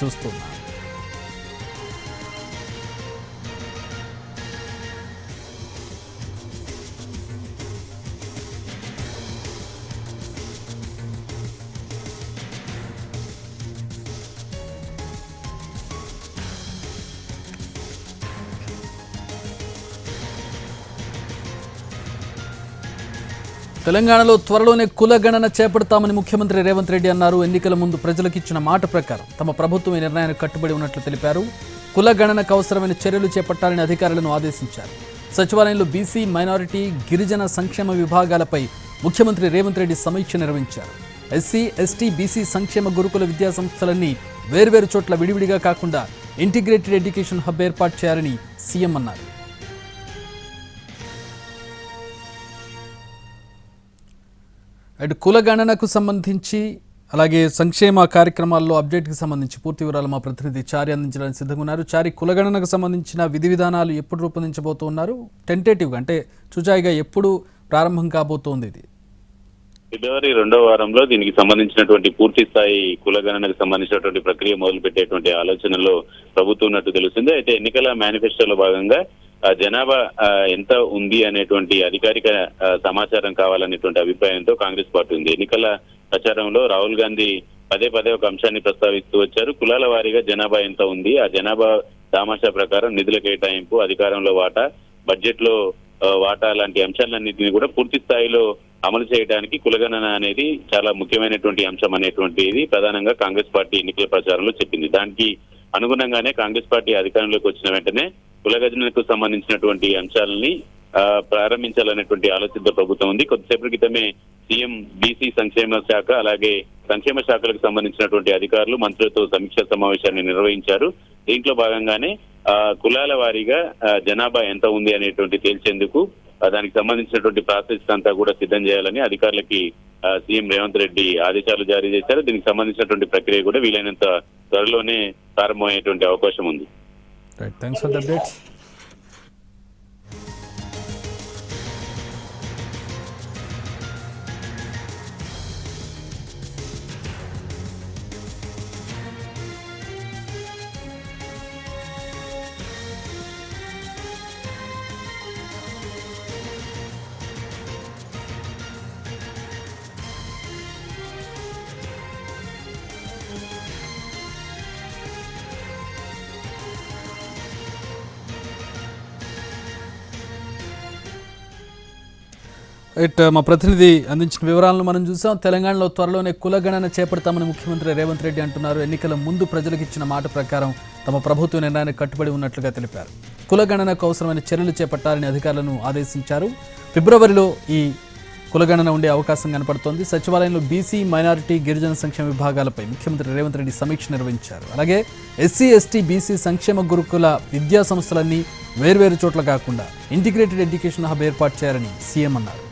చూస్తున్నాం. తెలంగాణలో త్వరలోనే కులగణన చేపడతామని ముఖ్యమంత్రి రేవంత్ రెడ్డి అన్నారు. ఎన్నికల ముందు ప్రజలకు ఇచ్చిన మాట ప్రకారం తమ ప్రభుత్వం ఈ నిర్ణయానికి కట్టుబడి ఉన్నట్లు తెలిపారు. కులగణనకు అవసరమైన చర్యలు చేపట్టాలని అధికారులను ఆదేశించారు. సచివాలయంలో బీసీ, మైనారిటీ, గిరిజన సంక్షేమ విభాగాలపై ముఖ్యమంత్రి రేవంత్ రెడ్డి సమీక్ష నిర్వహించారు. ఎస్సీ, ఎస్టీ, బీసీ సంక్షేమ గురుకుల విద్యా సంస్థలన్నీ వేర్వేరు చోట్ల విడివిడిగా కాకుండా ఇంటిగ్రేటెడ్ ఎడ్యుకేషన్ హబ్ ఏర్పాటు చేయాలని సీఎం అన్నారు. అటు కులగణనకు సంబంధించి అలాగే సంక్షేమ కార్యక్రమాల్లో అప్డేట్కి సంబంధించి పూర్తి వివరాలు మా ప్రతినిధి చారి అందించడానికి సిద్ధంగా ఉన్నారు. చారి, కులగణనకు సంబంధించిన విధి విధానాలు ఎప్పుడు రూపొందించబోతున్నారు? టెంటేటివ్గా అంటే చుచాయిగా ఎప్పుడు ప్రారంభం కాబోతోంది ఇది? ఫిబ్రవరి 2వ వారంలో దీనికి సంబంధించినటువంటి పూర్తి స్థాయి కులగణనకు సంబంధించినటువంటి ప్రక్రియ మొదలు పెట్టేటువంటి ఆలోచనలో ప్రభుత్వం ఉన్నట్టు తెలుస్తుంది. అయితే ఎన్నికల మేనిఫెస్టోలో భాగంగా జనాభా ఎంత ఉంది అనేటువంటి అధికారిక సమాచారం కావాలనేటువంటి అభిప్రాయంతో కాంగ్రెస్ పార్టీ ఉంది. ఎన్నికల ప్రచారంలో రాహుల్ గాంధీ పదే ఒక అంశాన్ని ప్రస్తావిస్తూ వచ్చారు. కులాల వారీగా జనాభా ఎంత ఉంది, ఆ జనాభా దామాషా ప్రకారం నిధుల కేటాయింపు, అధికారంలో వాటా, బడ్జెట్ లో వాటా లాంటి అంశాలన్నింటినీ కూడా పూర్తి స్థాయిలో అమలు చేయడానికి కులగణన అనేది చాలా ముఖ్యమైనటువంటి అంశం అనేటువంటిది ప్రధానంగా కాంగ్రెస్ పార్టీ ఎన్నికల ప్రచారంలో చెప్పింది. దానికి అనుగుణంగానే కాంగ్రెస్ పార్టీ అధికారంలోకి వచ్చిన వెంటనే కులగణనకు సంబంధించినటువంటి అంశాలని ప్రారంభించాలనేటువంటి ఆలోచనతో ప్రభుత్వం ఉంది. కొద్దిసేపటి క్రితమే సీఎం బీసీ సంక్షేమ శాఖ అలాగే సంక్షేమ శాఖలకు సంబంధించినటువంటి అధికారులు మంత్రులతో సమీక్షా సమావేశాన్ని నిర్వహించారు. దీంట్లో భాగంగానే కులాల వారీగా జనాభా ఎంత ఉంది అనేటువంటి తేల్చేందుకు దానికి సంబంధించినటువంటి ప్రాసెస్ అంతా కూడా సిద్ధం చేయాలని అధికారులకి సీఎం రేవంత్ రెడ్డి ఆదేశాలు జారీ చేశారు. దీనికి సంబంధించినటువంటి ప్రక్రియ కూడా వీలైనంత త్వరలోనే ప్రారంభమయ్యేటువంటి అవకాశం ఉంది. Right, thanks for the updates. మా ప్రతినిధి అందించిన వివరాలను మనం చూసాం. తెలంగాణలో త్వరలోనే కులగణన చేపడతామని ముఖ్యమంత్రి రేవంత్ రెడ్డి అంటున్నారు. ఎన్నికల ముందు ప్రజలకు ఇచ్చిన మాట ప్రకారం తమ ప్రభుత్వ నిర్ణయానికి కట్టుబడి ఉన్నట్లుగా తెలిపారు. కులగణనకు అవసరమైన చర్యలు చేపట్టాలని అధికారులను ఆదేశించారు. ఫిబ్రవరిలో ఈ కులగణన ఉండే అవకాశం కనపడుతోంది. సచివాలయంలో బీసీ, మైనారిటీ, గిరిజన సంక్షేమ విభాగాలపై ముఖ్యమంత్రి రేవంత్ రెడ్డి సమీక్ష నిర్వహించారు. అలాగే ఎస్సీ, ఎస్టీ, బీసీ సంక్షేమ గురుకుల విద్యా సంస్థలన్నీ వేర్వేరు చోట్ల కాకుండా ఇంటిగ్రేటెడ్ ఎడ్యుకేషన్ హబ్ ఏర్పాటు చేయాలని సీఎం అన్నారు.